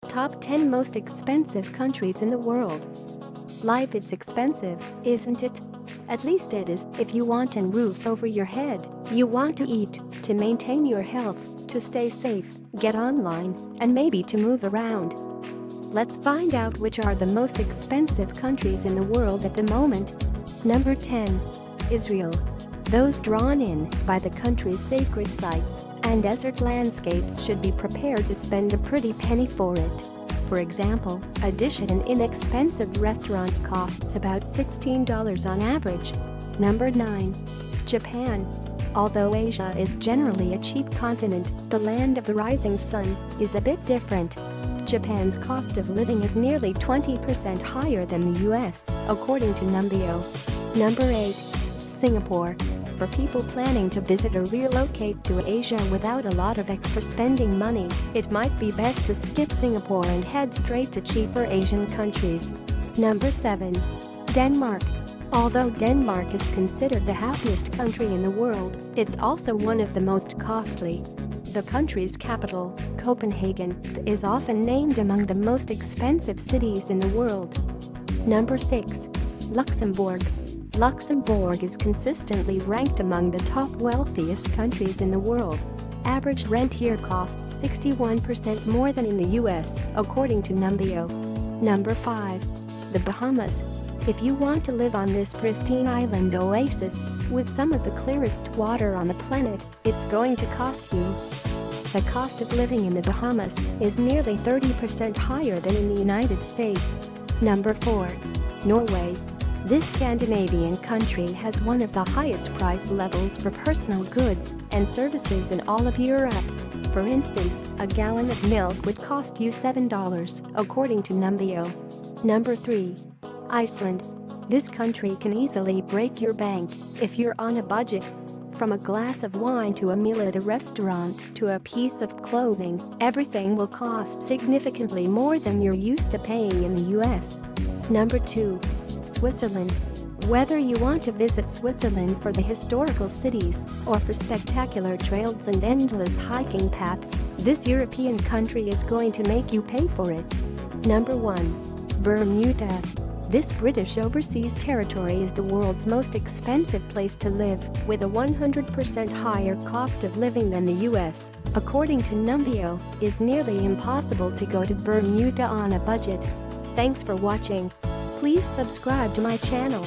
Top 10 most expensive countries in the world. Life is expensive, isn't it? At least it is if you want a roof over your head, you want to eat, to maintain your health, to stay safe, get online, and maybe to move around. Let's find out which are the most expensive countries in the world at the moment. Number 10. Israel. Those drawn in by the country's sacred sites and desert landscapes should be prepared to spend a pretty penny for it. For example, a dish at an inexpensive restaurant costs about $16 on average. Number 9. Japan. Although Asia is generally a cheap continent, the land of the rising sun is a bit different. Japan's cost of living is nearly 20% higher than the US, according to Numbeo. Number 8. Singapore. For people planning to visit or relocate to Asia without a lot of extra spending money, it might be best to skip Singapore and head straight to cheaper Asian countries. Number 7. Denmark. Although Denmark is considered the happiest country in the world, it's also one of the most costly. The country's capital, Copenhagen, is often named among the most expensive cities in the world. Number 6. Luxembourg. Luxembourg is consistently ranked among the top wealthiest countries in the world. Average rent here costs 61% more than in the US, according to Numbeo. Number 5. The Bahamas. If you want to live on this pristine island oasis with some of the clearest water on the planet, it's going to cost you. The cost of living in the Bahamas is nearly 30% higher than in the United States. Number 4. Norway. This Scandinavian country has one of the highest price levels for personal goods and services in all of Europe. For instance, a gallon of milk would cost you $7, according to Numbeo. Number 3. Iceland. This country can easily break your bank if you're on a budget. From a glass of wine to a meal at a restaurant to a piece of clothing, everything will cost significantly more than you're used to paying in the US. Number 2. Switzerland. Whether you want to visit Switzerland for the historical cities or for spectacular trails and endless hiking paths, this European country is going to make you pay for it. Number 1. Bermuda. This British overseas territory is the world's most expensive place to live, with a 100% higher cost of living than the US. According to Numbeo, it's nearly impossible to go to Bermuda on a budget. Thanks for watching. Please subscribe to my channel.